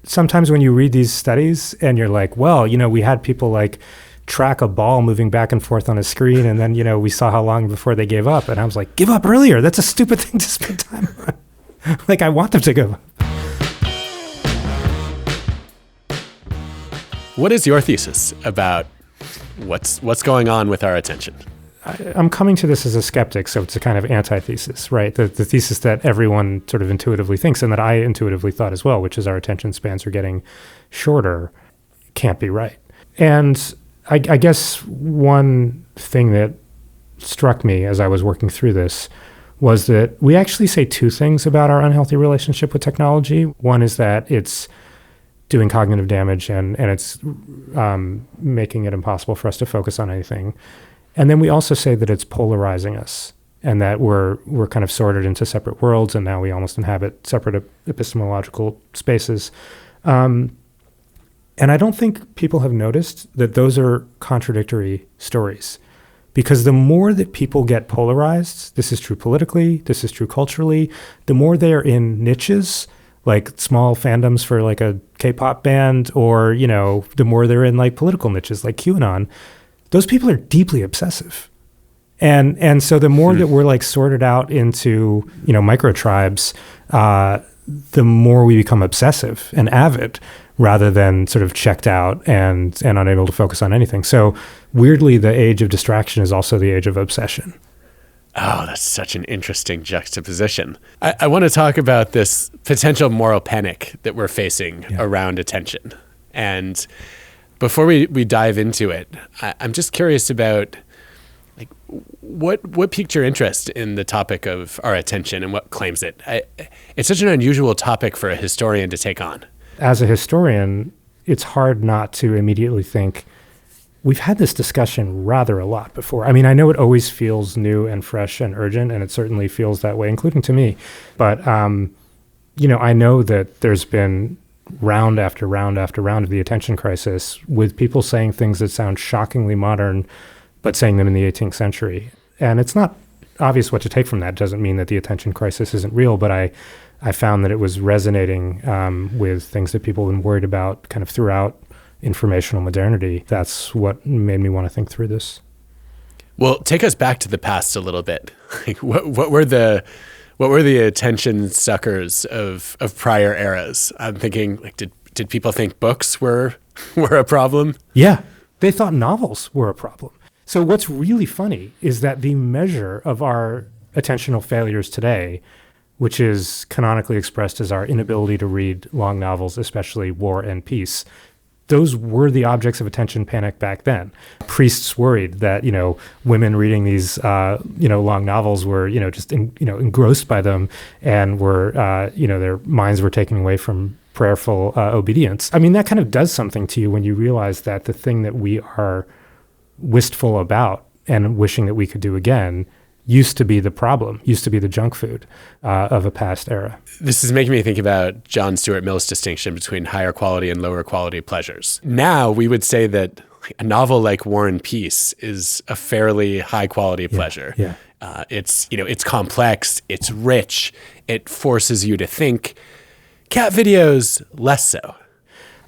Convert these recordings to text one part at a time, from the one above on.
sometimes when you read these studies and you're like, well, we had people like track a ball moving back and forth on a screen, and then, we saw how long before they gave up. And I was like, give up earlier. That's a stupid thing to spend time on. Like, I want them to give up. What is your thesis about what's going on with our attention? I'm coming to this as a skeptic, so it's a kind of antithesis, right? The thesis that everyone sort of intuitively thinks, and that I intuitively thought as well, which is our attention spans are getting shorter, can't be right. And I guess one thing that struck me as I was working through this was that we actually say two things about our unhealthy relationship with technology. One is that it's doing cognitive damage and it's making it impossible for us to focus on anything. And then we also say that it's polarizing us, and that we're kind of sorted into separate worlds, and now we almost inhabit separate epistemological spaces. And I don't think people have noticed that those are contradictory stories, because the more that people get polarized, this is true politically, this is true culturally, the more they are in niches, like small fandoms for like a K-pop band, or, the more they're in like political niches like QAnon, those people are deeply obsessive. And so the more that we're like sorted out into, micro tribes, the more we become obsessive and avid rather than sort of checked out and unable to focus on anything. So weirdly, the age of distraction is also the age of obsession. Oh, that's such an interesting juxtaposition. I want to talk about this potential moral panic that we're facing around attention. And before we dive into it, I'm just curious about like what piqued your interest in the topic of our attention and what claims it. It's such an unusual topic for a historian to take on. As a historian, it's hard not to immediately think, we've had this discussion rather a lot before. I mean, I know it always feels new and fresh and urgent, and it certainly feels that way, including to me. But, I know that there's been round after round after round of the attention crisis with people saying things that sound shockingly modern, but saying them in the 18th century. And it's not obvious what to take from that. It doesn't mean that the attention crisis isn't real, but I found that it was resonating with things that people have been worried about kind of throughout informational modernity. That's what made me want to think through this. Well, take us back to the past a little bit. Like, what were the attention suckers of prior eras? I'm thinking, like, did people think books were a problem? Yeah, they thought novels were a problem. So what's really funny is that the measure of our attentional failures today, which is canonically expressed as our inability to read long novels, especially war and peace, those were the objects of attention panic back then. Priests worried that, women reading these, long novels were, just, engrossed by them, and were, their minds were taken away from prayerful obedience. I mean, that kind of does something to you when you realize that the thing that we are wistful about and wishing that we could do again used to be the problem, used to be the junk food of a past era. This is making me think about John Stuart Mill's distinction between higher quality and lower quality pleasures. Now we would say that a novel like War and Peace is a fairly high quality pleasure. Yeah. It's complex, it's rich, it forces you to think. Cat videos, less so.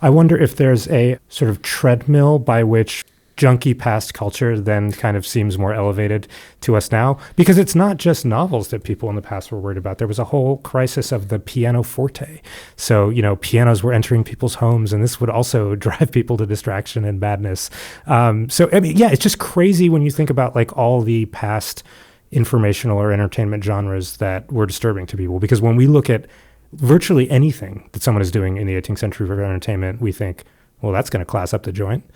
I wonder if there's a sort of treadmill by which junky past culture then kind of seems more elevated to us now, because it's not just novels that people in the past were worried about. There was a whole crisis of the pianoforte. So, pianos were entering people's homes, and this would also drive people to distraction and madness. It's just crazy when you think about like all the past informational or entertainment genres that were disturbing to people, because when we look at virtually anything that someone is doing in the 18th century for entertainment, we think, well, that's going to class up the joint.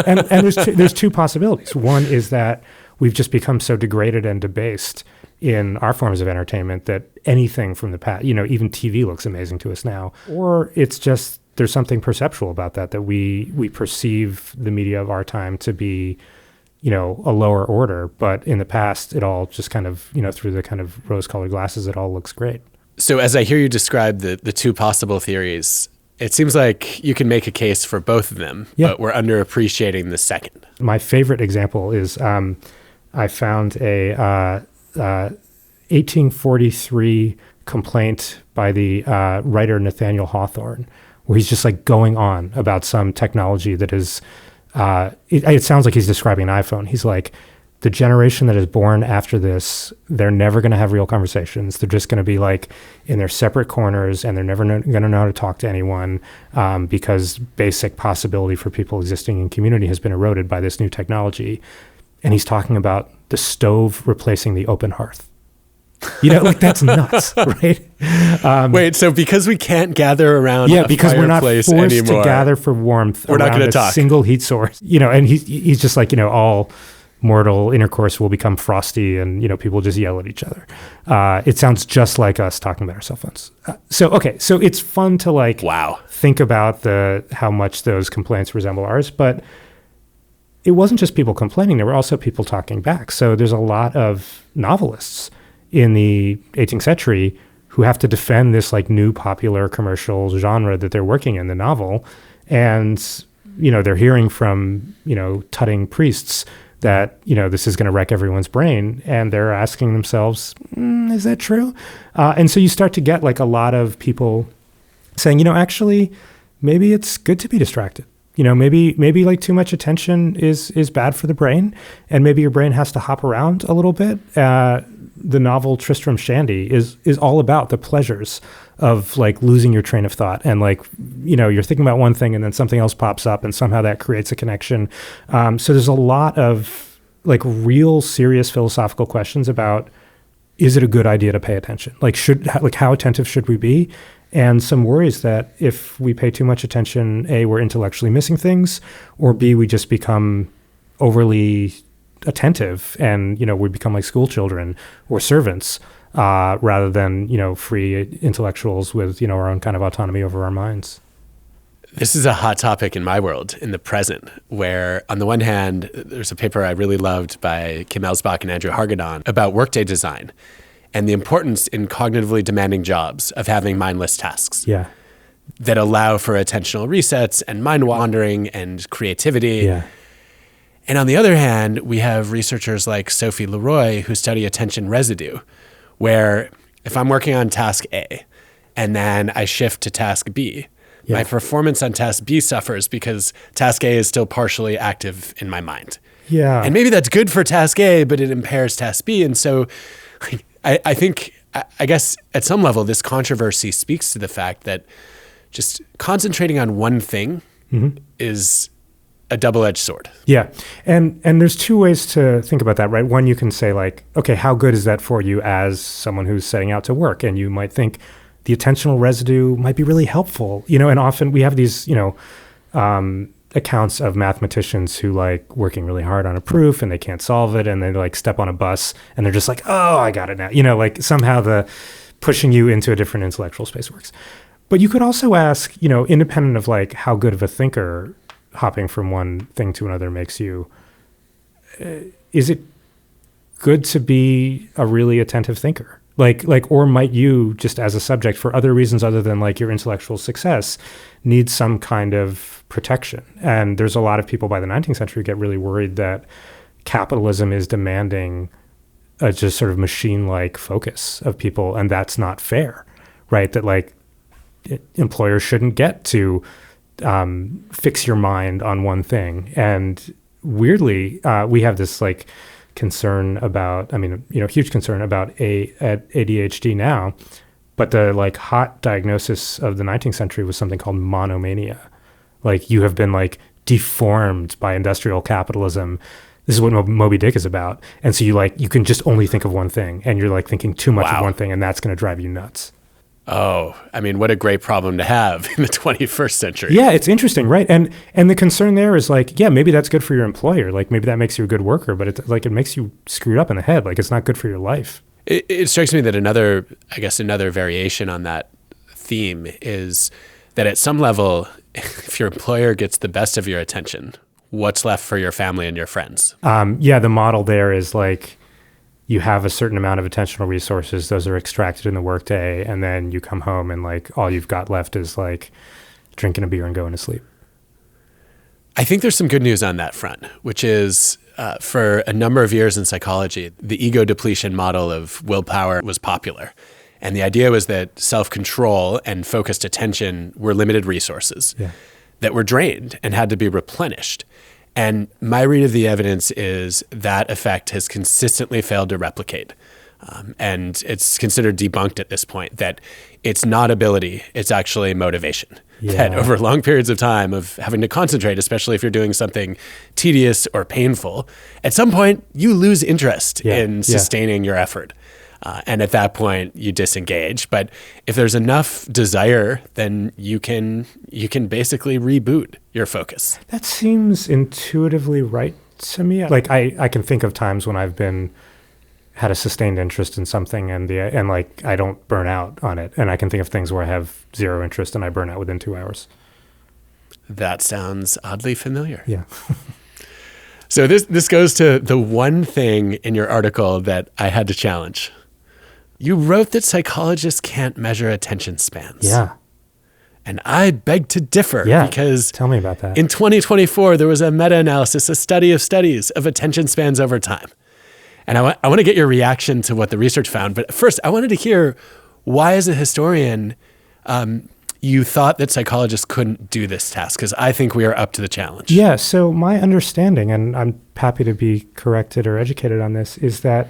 and there's two possibilities. One is that we've just become so degraded and debased in our forms of entertainment that anything from the past, even TV looks amazing to us now. Or it's just there's something perceptual about that we perceive the media of our time to be, a lower order. But in the past, it all just kind of, through the kind of rose-colored glasses, it all looks great. So as I hear you describe the two possible theories, it seems like you can make a case for both of them, but we're underappreciating the second. My favorite example is I found a 1843 complaint by the writer Nathaniel Hawthorne, where he's just like going on about some technology that is, it sounds like he's describing an iPhone. He's like, the generation that is born after this, they're never going to have real conversations. They're just going to be like in their separate corners, and they're never going to know how to talk to anyone because basic possibility for people existing in community has been eroded by this new technology. And he's talking about the stove replacing the open hearth. Like that's nuts, right? Wait, so because we can't gather around because we're not forced anymore, to gather for warmth we're not going to talk. Single heat source, and he's just like, all mortal intercourse will become frosty, and people just yell at each other. It sounds just like us talking about our cell phones. So it's fun to think about how much those complaints resemble ours, but it wasn't just people complaining. There were also people talking back. So there's a lot of novelists in the 18th century who have to defend this like new popular commercial genre that they're working in, the novel. And, they're hearing from, tutting priests that, this is going to wreck everyone's brain. And they're asking themselves, is that true? And so you start to get like a lot of people saying, actually, maybe it's good to be distracted. Maybe like too much attention is bad for the brain, and maybe your brain has to hop around a little bit. The novel Tristram Shandy is all about the pleasures of like losing your train of thought, and like, you're thinking about one thing and then something else pops up and somehow that creates a connection. So there's a lot of like real serious philosophical questions about, is it a good idea to pay attention? Like how attentive should we be? And some worries that if we pay too much attention, A, we're intellectually missing things, or B, we just become overly attentive and, we become like school children or servants rather than, free intellectuals with, our own kind of autonomy over our minds. This is a hot topic in my world, in the present, where on the one hand, there's a paper I really loved by Kim Elsbach and Andrew Hargadon about workday design and the importance in cognitively demanding jobs of having mindless tasks that allow for attentional resets and mind wandering and creativity. Yeah. And on the other hand, we have researchers like Sophie Leroy who study attention residue, where if I'm working on task A and then I shift to task B, my performance on task B suffers because task A is still partially active in my mind. Yeah. And maybe that's good for task A, but it impairs task B. And so I think, I guess at some level, this controversy speaks to the fact that just concentrating on one thing is a double-edged sword. Yeah. And there's two ways to think about that, right? One, you can say like, okay, how good is that for you as someone who's setting out to work? And you might think the attentional residue might be really helpful, and often we have these, accounts of mathematicians who like working really hard on a proof and they can't solve it, and they like step on a bus and they're just like, oh, I got it now. Like somehow the pushing you into a different intellectual space works. But you could also ask, independent of like how good of a thinker hopping from one thing to another makes you, is it good to be a really attentive thinker? Or might you, just as a subject for other reasons other than like your intellectual success, need some kind of protection? And there's a lot of people by the 19th century get really worried that capitalism is demanding a just sort of machine-like focus of people, and that's not fair, right? That like employers shouldn't get to fix your mind on one thing. And weirdly, we have this like concern about, huge concern about ADHD now, but the like hot diagnosis of the 19th century was something called monomania. Like you have been like deformed by industrial capitalism. This is what Moby Dick is about. And so you can just only think of one thing, and you're like thinking too much of one thing, and that's going to drive you nuts. Oh, what a great problem to have in the 21st century. Yeah, it's interesting, right? And the concern there is like, yeah, maybe that's good for your employer. Like maybe that makes you a good worker, but it makes you screwed up in the head. Like it's not good for your life. It strikes me that another variation on that theme is that at some level, if your employer gets the best of your attention, what's left for your family and your friends? The model there is like, you have a certain amount of attentional resources. Those are extracted in the workday. And then you come home and like all you've got left is like drinking a beer and going to sleep. I think there's some good news on that front, which is for a number of years in psychology, the ego depletion model of willpower was popular. And the idea was that self-control and focused attention were limited resources that were drained and had to be replenished. And my read of the evidence is that effect has consistently failed to replicate. And it's considered debunked at this point that it's not ability, it's actually motivation. That over long periods of time of having to concentrate, especially if you're doing something tedious or painful, at some point you lose interest in sustaining your effort. And at that point you disengage. But if there's enough desire, then you can basically reboot your focus. That seems intuitively right to me. Like I can think of times when I've had a sustained interest in something and like I don't burn out on it. And I can think of things where I have zero interest and I burn out within 2 hours. That sounds oddly familiar. Yeah. So this goes to the one thing in your article that I had to challenge. You wrote that psychologists can't measure attention spans. Yeah. And I beg to differ because tell me about that. In 2024, there was a meta-analysis, a study of studies of attention spans over time. And I want to get your reaction to what the research found. But first, I wanted to hear why, as a historian, you thought that psychologists couldn't do this task, because I think we are up to the challenge. Yeah, so my understanding, and I'm happy to be corrected or educated on this, is that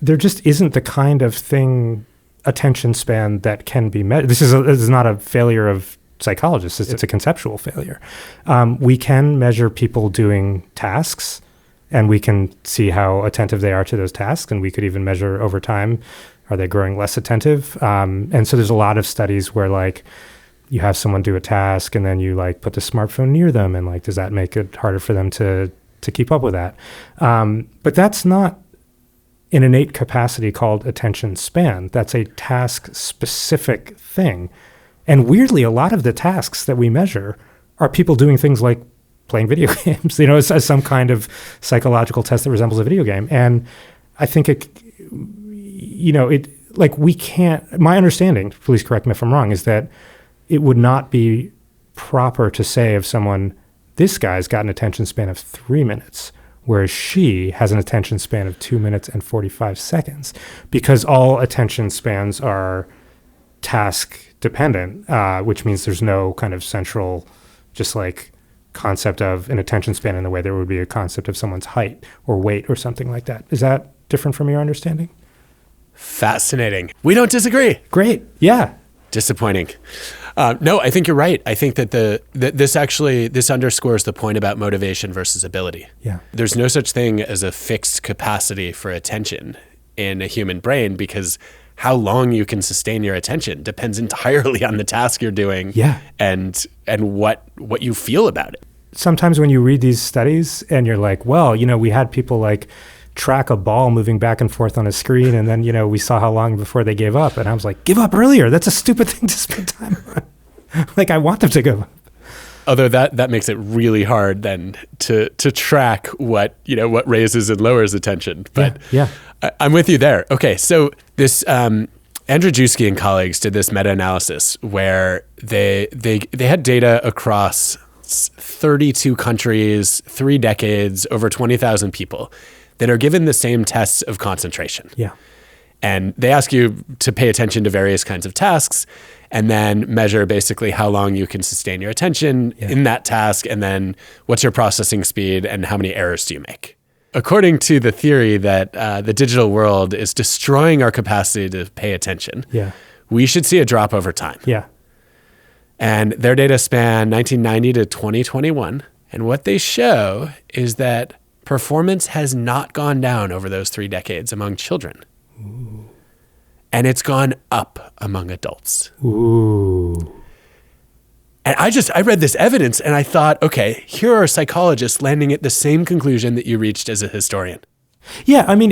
there just isn't the kind of thing, attention span, that can be measured. This is not a failure of psychologists. It's a conceptual failure. We can measure people doing tasks, and we can see how attentive they are to those tasks, and we could even measure over time, are they growing less attentive? And so there's a lot of studies where like you have someone do a task and then you like put the smartphone near them, and like does that make it harder for them to keep up with that? But that's not an innate capacity called attention span. That's a task-specific thing. And weirdly, a lot of the tasks that we measure are people doing things like playing video games, as some kind of psychological test that resembles a video game. And I think we can't, my understanding, please correct me if I'm wrong, is that it would not be proper to say of someone, this guy's got an attention span of 3 minutes, whereas she has an attention span of 2 minutes and 45 seconds, because all attention spans are task dependent, which means there's no kind of central, just like concept of an attention span in the way there would be a concept of someone's height or weight or something like that. Is that different from your understanding? Fascinating. We don't disagree. Great. Yeah. Disappointing. No, I think you're right. I think that this underscores the point about motivation versus ability. Yeah. There's no such thing as a fixed capacity for attention in a human brain, because how long you can sustain your attention depends entirely on the task you're doing and what you feel about it. Sometimes when you read these studies and you're like, well, we had people like track a ball moving back and forth on a screen, and then, we saw how long before they gave up. And I was like, give up earlier. That's a stupid thing to spend time on. Like, I want them to give up. Although that makes it really hard then to track what raises and lowers attention. But yeah. I'm with you there. Okay, so this Andrzejewski and colleagues did this meta-analysis where they had data across 32 countries, 3 decades, over 20,000 people that are given the same tests of concentration. Yeah. And they ask you to pay attention to various kinds of tasks and then measure basically how long you can sustain your attention in that task, and then what's your processing speed and how many errors do you make. According to the theory that the digital world is destroying our capacity to pay attention, we should see a drop over time. Yeah. And their data span 1990 to 2021. And what they show is that performance has not gone down over those 3 decades among children. Ooh. And it's gone up among adults. Ooh. And I read this evidence and I thought, okay, here are psychologists landing at the same conclusion that you reached as a historian. Yeah, I mean,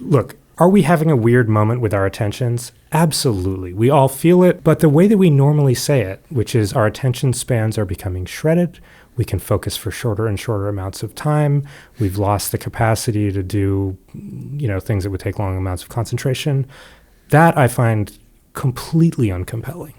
look, are we having a weird moment with our attentions? Absolutely. We all feel it, but the way that we normally say it, which is our attention spans are becoming shredded, we can focus for shorter and shorter amounts of time, we've lost the capacity to do, things that would take long amounts of concentration, that I find completely uncompelling.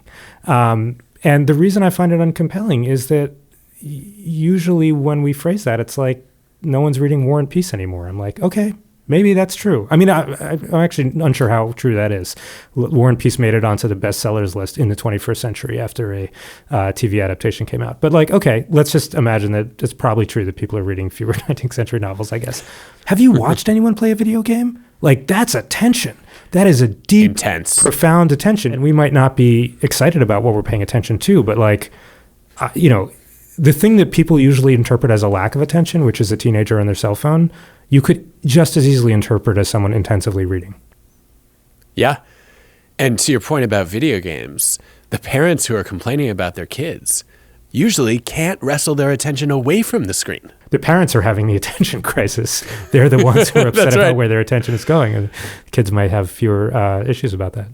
And the reason I find it uncompelling is that usually when we phrase that, it's like no one's reading War and Peace anymore. I'm like, okay, Maybe that's true. I mean, I'm actually unsure how true that is. War and Peace made it onto the bestsellers list in the 21st century after a TV adaptation came out. But like, okay, let's just imagine that it's probably true that people are reading fewer 19th century novels, I guess. Have you watched anyone play a video game? Like, that's attention. That is a deep, intense, profound attention. And we might not be excited about what we're paying attention to, but like, the thing that people usually interpret as a lack of attention, which is a teenager on their cell phone, you could just as easily interpret as someone intensively reading. Yeah. And to your point about video games, the parents who are complaining about their kids usually can't wrestle their attention away from the screen. The parents are having the attention crisis. They're the ones who are upset about where their attention is going. And kids might have fewer issues about that.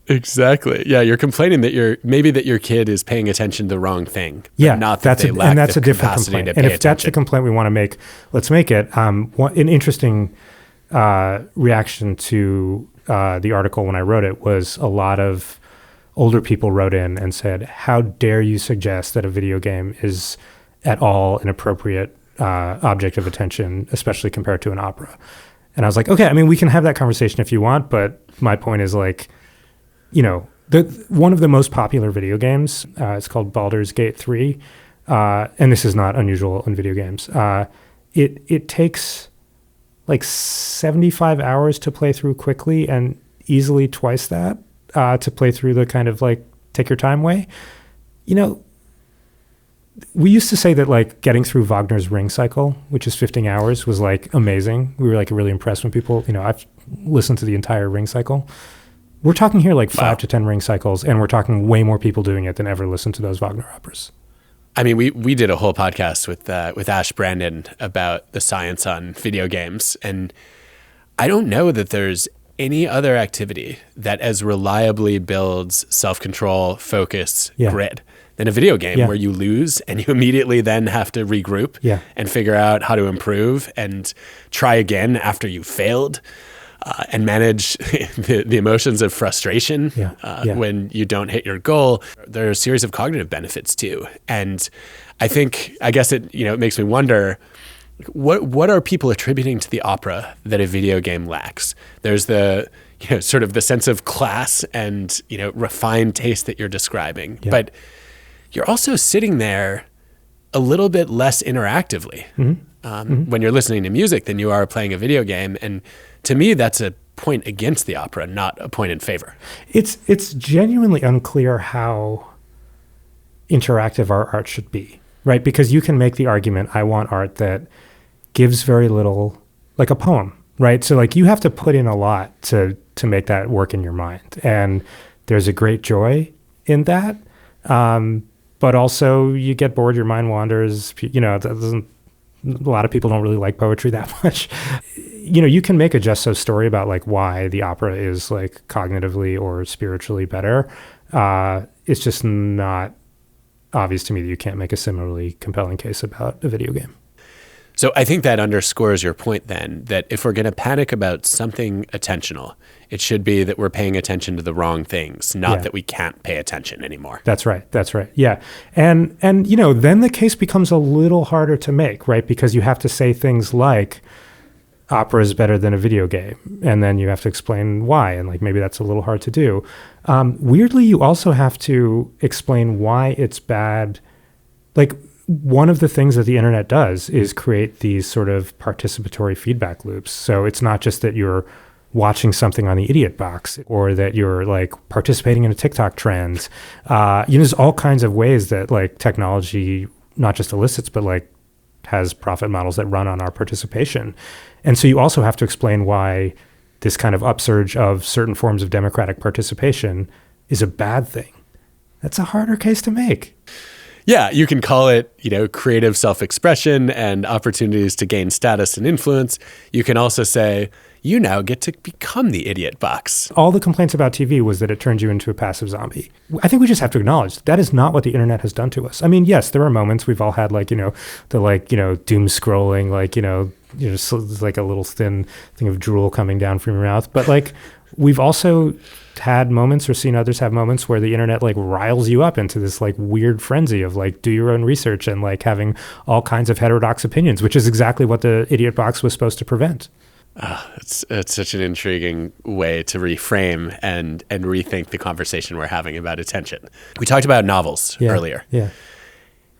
Exactly. Yeah, you're complaining that your kid is paying attention to the wrong thing. Yeah, not that they lack that's the a different capacity complaint. to pay And if attention. that's the complaint we want to make, let's make it. An interesting reaction to the article when I wrote it was a lot of older people wrote in and said, "How dare you suggest that a video game is at all an appropriate object of attention, especially compared to an opera?" And I was like, okay, I mean, we can have that conversation if you want, but my point is like, one of the most popular video games, it's called Baldur's Gate 3, and this is not unusual in video games. It takes like 75 hours to play through quickly and easily twice that to play through the kind of like take your time way. We used to say that like getting through Wagner's Ring Cycle, which is 15 hours, was like amazing. We were like really impressed when people, I've listened to the entire Ring Cycle. We're talking here like 5 to 10 Ring Cycles, and we're talking way more people doing it than ever listened to those Wagner operas. I mean, we did a whole podcast with Ash Brandon about the science on video games, and I don't know that there's any other activity that as reliably builds self-control, focus, grit than a video game where you lose and you immediately then have to regroup and figure out how to improve and try again after you failed. And manage the emotions of frustration when you don't hit your goal. There are a series of cognitive benefits too. And I guess it makes me wonder, what are people attributing to the opera that a video game lacks? There's the sort of the sense of class and refined taste that you're describing, but you're also sitting there a little bit less interactively when you're listening to music than you are playing a video game. And to me, that's a point against the opera, not a point in favor. It's genuinely unclear how interactive our art should be, right? Because you can make the argument, I want art that gives very little, like a poem, right? So like you have to put in a lot to make that work in your mind. And there's a great joy in that. But also you get bored, your mind wanders, a lot of people don't really like poetry that much. You can make a Just So story about like why the opera is like cognitively or spiritually better. It's just not obvious to me that you can't make a similarly compelling case about a video game. So I think that underscores your point then, that if we're going to panic about something attentional, it should be that we're paying attention to the wrong things, not that we can't pay attention anymore. That's right. Yeah. And then the case becomes a little harder to make, right? Because you have to say things like opera is better than a video game. And then you have to explain why. And like, maybe that's a little hard to do. Weirdly, you also have to explain why it's bad. Like, one of the things that the internet does is create these sort of participatory feedback loops. So it's not just that you're watching something on the idiot box or that you're like participating in a TikTok trend. There's all kinds of ways that like technology not just elicits, but like has profit models that run on our participation. And so you also have to explain why this kind of upsurge of certain forms of democratic participation is a bad thing. That's a harder case to make. Yeah, you can call it, creative self-expression and opportunities to gain status and influence. You can also say, you now get to become the idiot box. All the complaints about TV was that it turned you into a passive zombie. I think we just have to acknowledge that is not what the internet has done to us. I mean, yes, there are moments we've all had doom scrolling, it's like a little thin thing of drool coming down from your mouth. But like, we've also had moments or seen others have moments where the internet like riles you up into this like weird frenzy of like do your own research and like having all kinds of heterodox opinions, which is exactly what the idiot box was supposed to prevent. It's such an intriguing way to reframe and rethink the conversation we're having about attention. We talked about novels earlier. Yeah.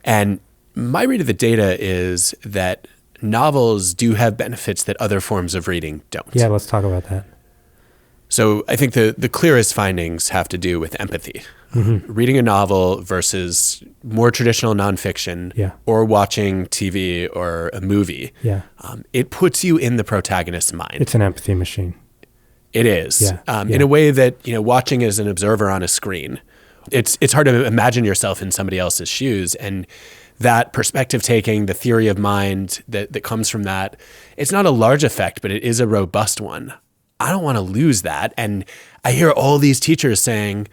And my read of the data is that novels do have benefits that other forms of reading don't. Yeah, let's talk about that. So I think the clearest findings have to do with empathy. Reading a novel versus more traditional nonfiction or watching TV or a movie, it puts you in the protagonist's mind. It's an empathy machine. It is. In a way that, watching as an observer on a screen, it's hard to imagine yourself in somebody else's shoes. And that perspective taking, the theory of mind that comes from that, it's not a large effect, but it is a robust one. I don't want to lose that. And I hear all these teachers saying,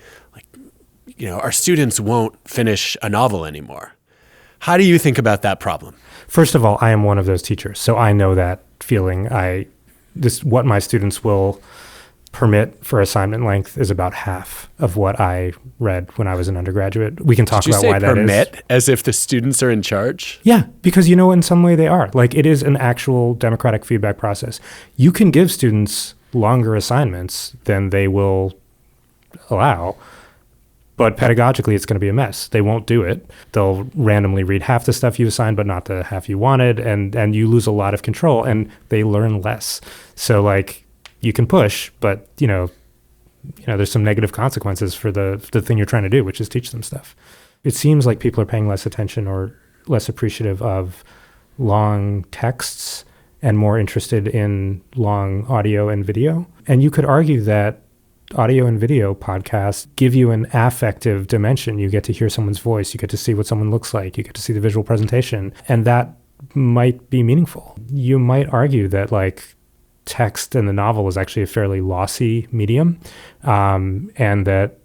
our students won't finish a novel anymore. How do you think about that problem? First of all, I am one of those teachers, so I know that feeling. What my students will permit for assignment length is about half of what I read when I was an undergraduate. We can talk about why that is. Did you say permit as if the students are in charge? Yeah, because in some way they are. It is an actual democratic feedback process. You can give students longer assignments than they will allow, but pedagogically it's going to be a mess. They won't do it. They'll randomly read half the stuff you assigned, but not the half you wanted, and you lose a lot of control, and they learn less. So you can push, but there's some negative consequences for the thing you're trying to do, which is teach them stuff. It seems like people are paying less attention or less appreciative of long texts and more interested in long audio and video. And you could argue that audio and video podcasts give you an affective dimension. You get to hear someone's voice. You get to see what someone looks like. You get to see the visual presentation. And that might be meaningful. You might argue that text in the novel is actually a fairly lossy medium. And that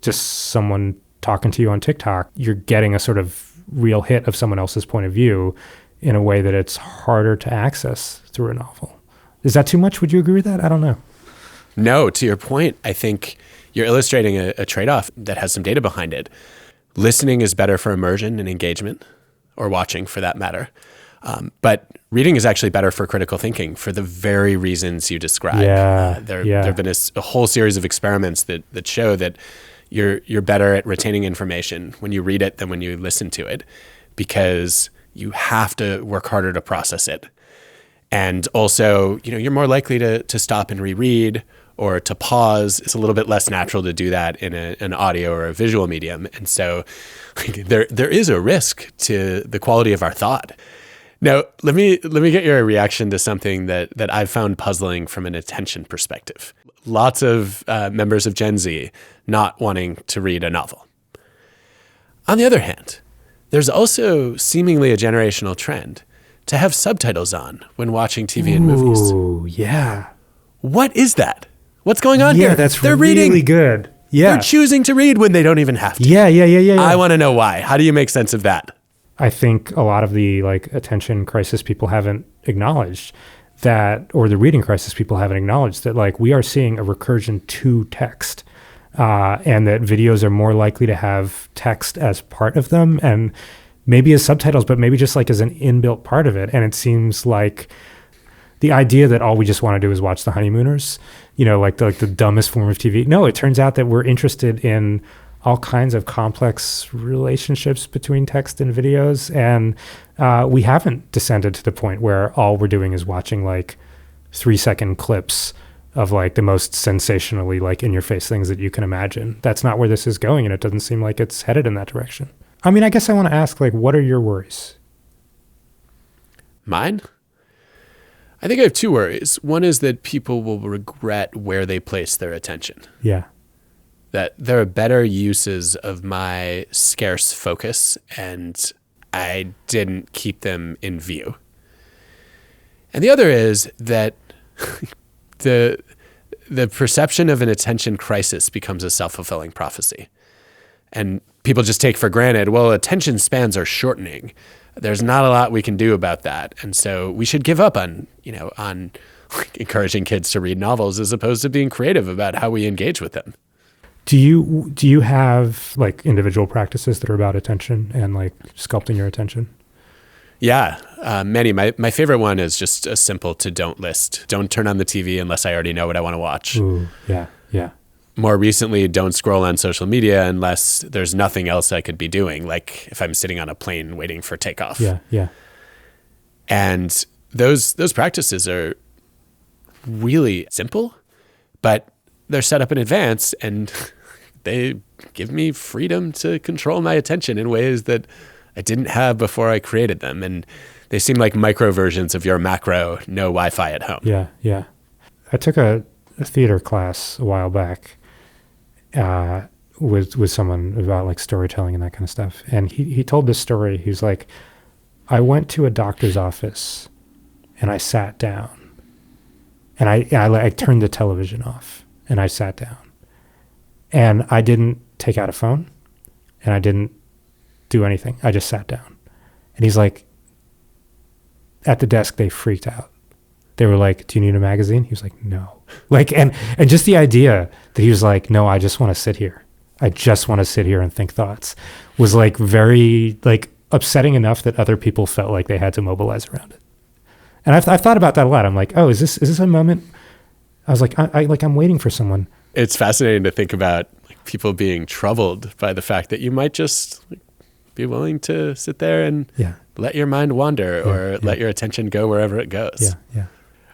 just someone talking to you on TikTok, you're getting a sort of real hit of someone else's point of view in a way that it's harder to access through a novel. Is that too much? Would you agree with that? I don't know. No, to your point, I think you're illustrating a trade-off that has some data behind it. Listening is better for immersion and engagement, or watching for that matter. But reading is actually better for critical thinking for the very reasons you described. There have been a whole series of experiments that show that you're better at retaining information when you read it than when you listen to it, because you have to work harder to process it. And also, you're more likely to stop and reread or to pause. It's a little bit less natural to do that in an audio or a visual medium. And so there is a risk to the quality of our thought. Now, let me get your reaction to something that I've found puzzling from an attention perspective. Lots of members of Gen Z not wanting to read a novel. On the other hand, there's also seemingly a generational trend to have subtitles on when watching TV and movies. Ooh, yeah. What is that? What's going on here? Yeah, that's They're really reading. good. Yeah. They're choosing to read when they don't even have to. Yeah. I want to know why. How do you make sense of that? I think a lot of the attention crisis people haven't acknowledged that, or the reading crisis people haven't acknowledged that we are seeing a recursion to text, and that videos are more likely to have text as part of them, and maybe as subtitles, but maybe just as an inbuilt part of it. And it seems like the idea that all we just want to do is watch The Honeymooners, the dumbest form of TV. No, it turns out that we're interested in all kinds of complex relationships between text and videos. And we haven't descended to the point where all we're doing is watching 3-second clips of the most sensationally in your face things that you can imagine. That's not where this is going. And it doesn't seem like it's headed in that direction. I mean, I guess I want to ask, what are your worries? Mine? I think I have two worries. One is that people will regret where they place their attention. Yeah. That there are better uses of my scarce focus, and I didn't keep them in view. And the other is that the perception of an attention crisis becomes a self-fulfilling prophecy. And people just take for granted, well, attention spans are shortening. There's not a lot we can do about that. And so we should give up on encouraging kids to read novels as opposed to being creative about how we engage with them. Do you have individual practices that are about attention and sculpting your attention? Yeah, many. My favorite one is just a simple to don't list. Don't turn on the TV unless I already know what I want to watch. Ooh, yeah, yeah. More recently, don't scroll on social media unless there's nothing else I could be doing, like if I'm sitting on a plane waiting for takeoff. Yeah, yeah. And those practices are really simple, but they're set up in advance and they give me freedom to control my attention in ways that I didn't have before I created them. And they seem like micro versions of your macro no Wi-Fi at home. Yeah, yeah. I took a theater class a while back with someone about like storytelling and that kind of stuff. And he told this story. He's like, I went to a doctor's office and I sat down and I turned the television off and I sat down and I didn't take out a phone and I didn't do anything. I just sat down. And he's like, at the desk, they freaked out. They were like, do you need a magazine? He was like, no. Like, and just the idea that he was like, no, I just want to sit here. I just want to sit here and think thoughts was like very like upsetting enough that other people felt like they had to mobilize around it. And I've thought about that a lot. I'm like, oh, is this a moment? I was like, I'm waiting for someone. It's fascinating to think about like, people being troubled by the fact that you might just like, be willing to sit there and let your mind wander or let your attention go wherever it goes. Yeah, yeah.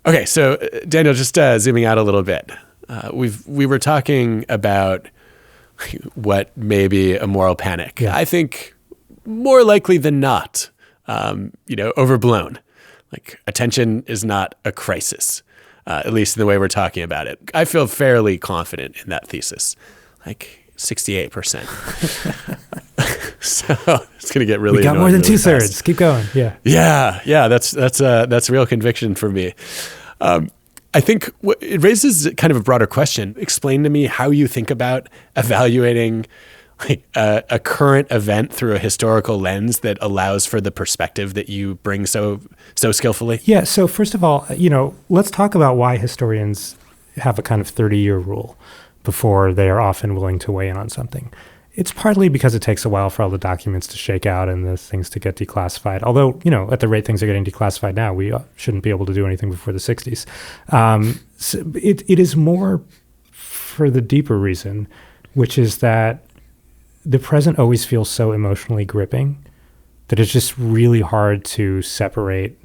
Okay, so Daniel, just zooming out a little bit, we were talking about what may be a moral panic. Yeah. I think more likely than not, overblown. Like attention is not a crisis, at least in the way we're talking about it. I feel fairly confident in that thesis, like 68%. So it's going to get really. We got more than really 2/3. fast. Keep going. Yeah. Yeah. That's real conviction for me. I think it raises kind of a broader question. Explain to me how you think about evaluating like a current event through a historical lens that allows for the perspective that you bring so skillfully. Yeah. So first of all, let's talk about why historians have a kind of 30-year rule before they are often willing to weigh in on something. It's partly because it takes a while for all the documents to shake out and the things to get declassified. Although, at the rate things are getting declassified now, we shouldn't be able to do anything before the 60s. So it is more for the deeper reason, which is that the present always feels so emotionally gripping that it's just really hard to separate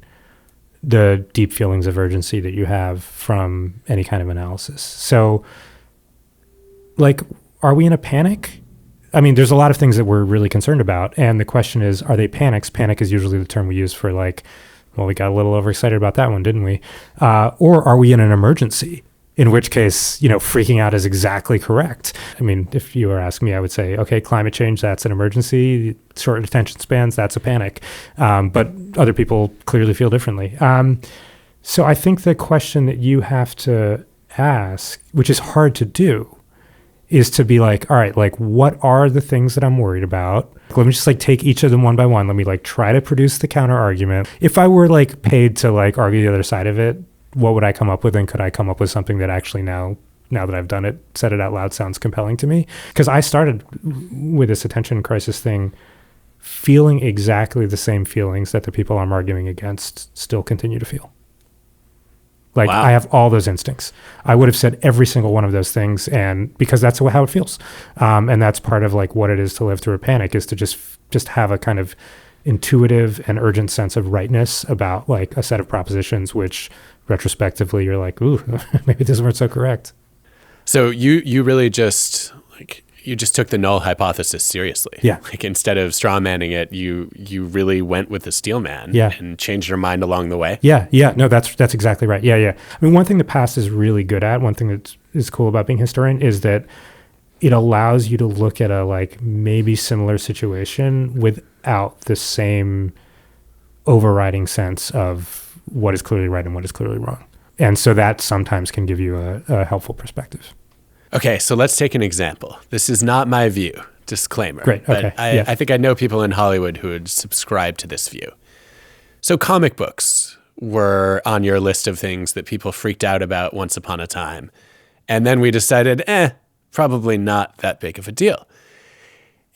the deep feelings of urgency that you have from any kind of analysis. So, like, are we in a panic? I mean, there's a lot of things that we're really concerned about. And the question is, are they panics? Panic is usually the term we use for like, well, we got a little overexcited about that one, didn't we? Or are we in an emergency? In which case, freaking out is exactly correct. I mean, if you were asking me, I would say, okay, climate change, that's an emergency. Short attention spans, that's a panic. But other people clearly feel differently. So I think the question that you have to ask, which is hard to do, is to be like, all right, like, what are the things that I'm worried about? Let me just like take each of them one by one. Let me like try to produce the counter argument. If I were like paid to like argue the other side of it, what would I come up with? And could I come up with something that actually now that I've done it, said it out loud, sounds compelling to me? Because I started with this attention crisis thing feeling exactly the same feelings that the people I'm arguing against still continue to feel. Like, wow. I have all those instincts. I would have said every single one of those things, and because that's how it feels. And that's part of like what it is to live through a panic, is to just have a kind of intuitive and urgent sense of rightness about like a set of propositions, which retrospectively you're like, ooh, maybe these weren't so correct. So you really just like, you just took the null hypothesis seriously. Yeah. Like instead of straw manning it, you really went with the steel man and changed your mind along the way. Yeah. Yeah. No, that's exactly right. Yeah. Yeah. I mean, one thing the past is really good at, one thing that is cool about being a historian is that it allows you to look at a like maybe similar situation without the same overriding sense of what is clearly right and what is clearly wrong. And so that sometimes can give you a helpful perspective. Okay, so let's take an example. This is not my view, disclaimer. Great, okay. But I think I know people in Hollywood who would subscribe to this view. So comic books were on your list of things that people freaked out about once upon a time. And then we decided, probably not that big of a deal.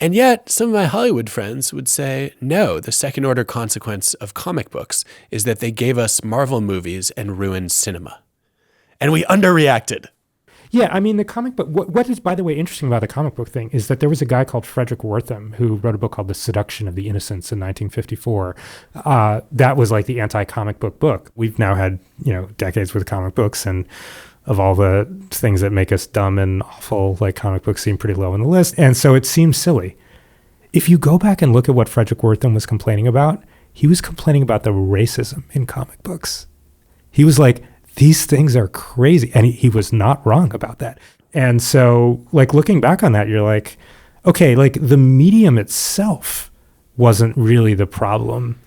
And yet, some of my Hollywood friends would say, no, the second order consequence of comic books is that they gave us Marvel movies and ruined cinema. And we underreacted. Yeah, I mean, the comic book, what is, by the way, interesting about the comic book thing is that there was a guy called Frederick Wortham who wrote a book called The Seduction of the Innocents in 1954. That was like the anti-comic book. We've now had, decades with comic books, and of all the things that make us dumb and awful, like comic books seem pretty low on the list. And so it seems silly. If you go back and look at what Frederick Wortham was complaining about, he was complaining about the racism in comic books. He was like, these things are crazy. And he was not wrong about that. And so, like, looking back on that, you're like, okay, like the medium itself wasn't really the problem.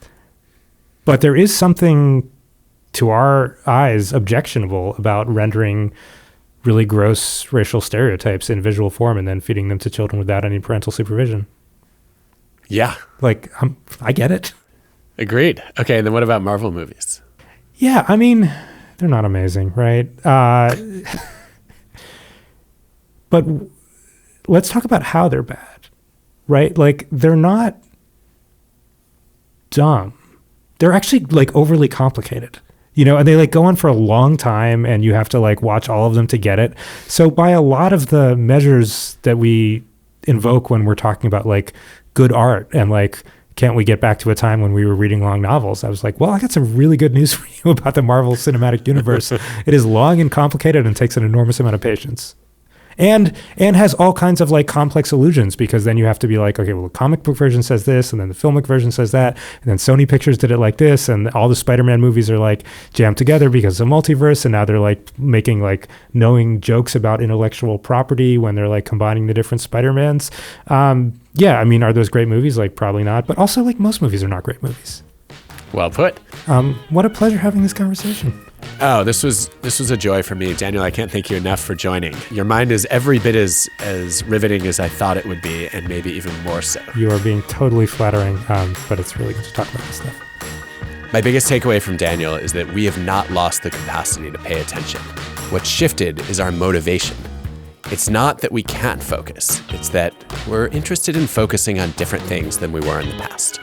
But there is something to our eyes objectionable about rendering really gross racial stereotypes in visual form and then feeding them to children without any parental supervision. Yeah. Like, I get it. Agreed. Okay, and then what about Marvel movies? Yeah, I mean, they're not amazing, right? But let's talk about how they're bad, right? Like, they're not dumb. They're actually, like, overly complicated. And they like go on for a long time and you have to like watch all of them to get it. So by a lot of the measures that we invoke when we're talking about like good art and like, can't we get back to a time when we were reading long novels? I was like, well, I got some really good news for you about the Marvel Cinematic Universe. It is long and complicated and takes an enormous amount of patience. And has all kinds of like complex illusions, because then you have to be like, okay, well, the comic book version says this, and then the filmic version says that, and then Sony Pictures did it like this, and all the Spider-Man movies are like jammed together because of multiverse, and now they're like making like knowing jokes about intellectual property when they're like combining the different Spider-Mans. Yeah, I mean, are those great movies? Like, probably not, but also like most movies are not great movies. Well put. What a pleasure having this conversation. Oh, this was a joy for me. Daniel, I can't thank you enough for joining. Your mind is every bit as riveting as I thought it would be, and maybe even more so. You are being totally flattering, but it's really good to talk about this stuff. My biggest takeaway from Daniel is that we have not lost the capacity to pay attention. What's shifted is our motivation. It's not that we can't focus. It's that we're interested in focusing on different things than we were in the past.